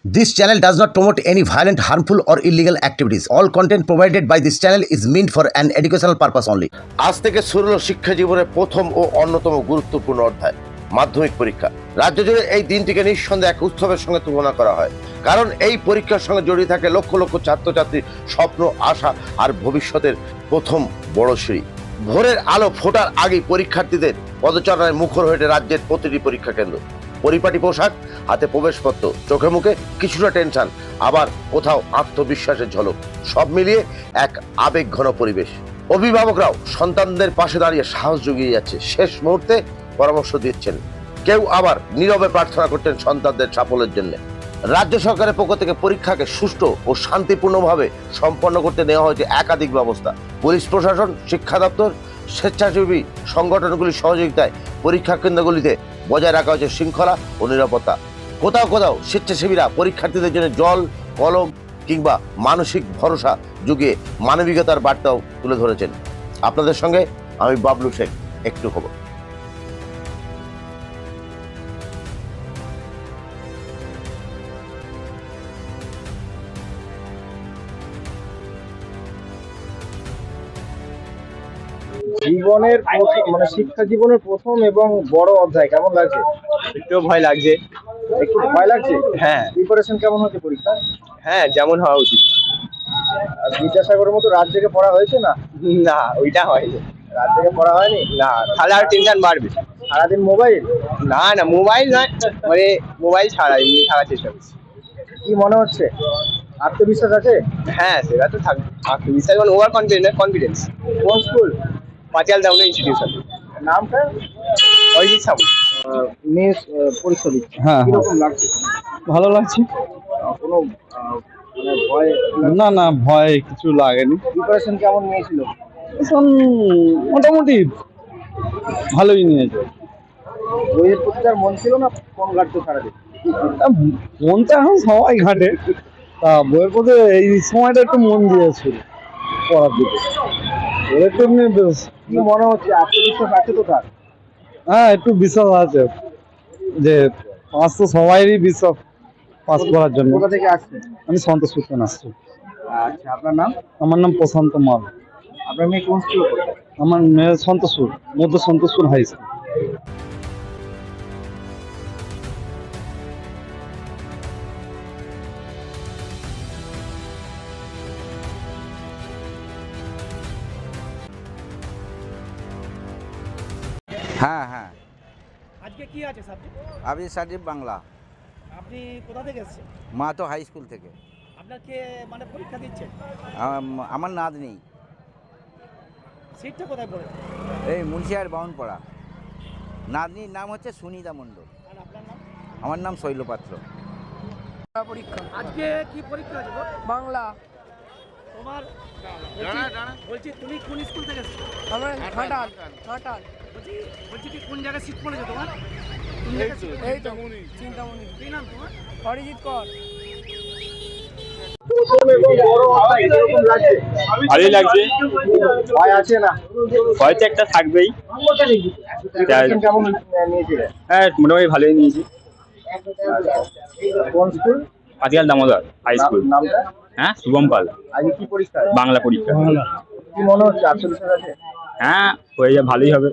This channel does not promote any violent, harmful, or illegal activities. All content provided by this channel is meant for an educational purpose only. আজ থেকে শুরু হলো শিক্ষা জীবনের প্রথম ও অন্যতম গুরুত্বপূর্ণ অধ্যায় মাধ্যমিক পরীক্ষা। রাজ্য জুড়ে এই দিনটিকে নিঃসন্দেহে এক উৎসবের সঙ্গে তুলনা করা হয়, কারণ এই পরীক্ষার সঙ্গে জড়িয়ে থাকে লক্ষ লক্ষ ছাত্রছাত্রীর স্বপ্ন, আশা আর ভবিষ্যতের প্রথম বড় সিঁড়ি। ভোরের আলো ফোটার আগেই পরীক্ষার্থীদের পদচারণায় মুখর হয়ে ওঠে রাজ্যের প্রতিটি পরীক্ষা কেন্দ্র। পরিপাটি পোশাক, হাতে প্রবেশপত্র, চোখে মুখে কিছুটা টেনশন, আবার কোথাও আত্মবিশ্বাসের ঝলক, সব মিলিয়ে এক আবেগঘন পরিবেশ। অভিভাবকরাও সন্তানদের পাশে দাঁড়িয়ে সাহস জুগিয়ে যাচ্ছে, শেষ মুহূর্তে পরামর্শ দিচ্ছেন, কেউ আবার নীরবে প্রার্থনা করতেন সন্তানদের সাফল্যের জন্য। রাজ্য সরকারের পক্ষ থেকে পরীক্ষাকে সুষ্ঠু ও শান্তিপূর্ণভাবে সম্পন্ন করতে নেওয়া হয়েছে একাধিক ব্যবস্থা। পুলিশ প্রশাসন, শিক্ষা দপ্তর, স্বেচ্ছাসেবী সংগঠনগুলির সহযোগিতায় পরীক্ষা কেন্দ্রগুলিতে বজায় রাখা হয়েছে শৃঙ্খলা ও নিরাপত্তা। কোথাও কোথাও স্বেচ্ছাসেবীরা পরীক্ষার্থীদের জন্য জল, কলম কিংবা মানসিক ভরসা যুগিয়ে মানবিকতার বার্তাও তুলে ধরেছেন। আপনাদের সঙ্গে আমি বাবলু শেখ। একটু খবর। জীবনের মানে শিক্ষা জীবনের প্রথম এবং বড় অধ্যায় কেমন লাগছে? একটু ভয় লাগছে। একটু ভয় লাগছে? হ্যাঁ প্রিপারেশন কেমন হচ্ছে পরীক্ষা? হ্যাঁ, যেমন হওয়া উচিত। আর বিদ্যাসাগরের মতো রাত জেগে পড়া হয়েছে না? না, ওইটা হয়নি। রাত জেগে পড়া হয়নি? না, তাহলে আর টেনশন বাড়বে। সারাদিন মোবাইল? না না, মোবাইল নয়, মানে মোবাইল ছাড়া এমনি থাকার চেষ্টা করছি। কি মনে হচ্ছে, আত্মবিশ্বাস আছে? হ্যাঁ, সেটা তো থাকবে। আত্মবিশ্বাস মানে ওভার কনফিডেন্স। কোন স্কুল? পাটিয়াল ডাউন ইনস্টিটিউশন। নামটা? অরিজিৎ সাহু। মেয়ে পরীক্ষা দিচ্ছে, হ্যাঁ, কিরকম লাগছে? ভালো লাগছে। কোনো মানে ভয়? না না, ভয় কিছু লাগেনি। প্রিপারেশন কেমন নিয়েছিল? এখন মোটামুটি ভালোই নিয়েছে। বইয়ের প্রতি তার মন ছিল না? কোন ঘাটতে সারাদিন? মন তো এখন সবাই ঘাটে, তা বইয়ের প্রতি এই সময়টা একটু মন দিয়েছিল পড়ার দিকে। ওর একটু এমনি বেশ, কি মনে হচ্ছে, আত্মবিশ্বাস আছে তো তার? হ্যাঁ একটু বিশ্বাস আছে যে পাস তো সবাইরই বিশ্বাস পাস করার জন্য। কোথা থেকে আসছে? আমি সন্তোষ সুতন আসছি। আচ্ছা, আপনার নাম? আমার নাম প্রশান্ত মাল। আপনার মেয়ে কোন স্কুলে পড়ে? আমার মেয়ে সন্তোষপুর, মধ্য সন্তোষপুর হাই স্কুল। হ্যাঁ হ্যাঁ, আজকে কি আছে সাবজেক্ট? আমি সাজিব বাংলা, আপনি কোথা থেকে এসেছেন? মাহাতো হাই স্কুল থেকে। আপনার কে মানে পরীক্ষা দিচ্ছেন? আমার নাতনি সিটটা কোথায় পড়েছে? এই মুন্সিয়ার বাউনপাড়া। নাতনির নাম হচ্ছে সুনিতা মণ্ডল। আর আপনার নাম? আমার নাম শৈলপাত্র। পরীক্ষা আজকে কি পরীক্ষা আছে গো? বাংলা। তোমার বলছি তুমি কোন স্কুল থেকে এসেছো? আমরা ঘাটাল ঘাটাল। বলছি কি কোন জায়গায় সিট পড়েছে তোমার? কোন জায়গায় seat পড়েছে? এই তো চিন্তামণি। কি নাম তোমার? অরিজিৎ কর। প্রথম এবং বড় অধ্যায় কিরকম লাগছে? ভালোই লাগছে। ভয় আছে না? হয়তো একটা থাকবেই। প্রিপারেশন কেমন নিয়েছিলে? হ্যাঁ, মোটামুটি ভালোই নিয়েছি। কোন school? Patial Damodar high school. নামটা? হ্যাঁ, শুভম পাল। আজকে কি পরীক্ষা? বাংলা পরীক্ষা। কি মনে হচ্ছে, আত্মবিশ্বাস আছে? হ্যাঁ, হয়ে যাবে, ভালোই হবে।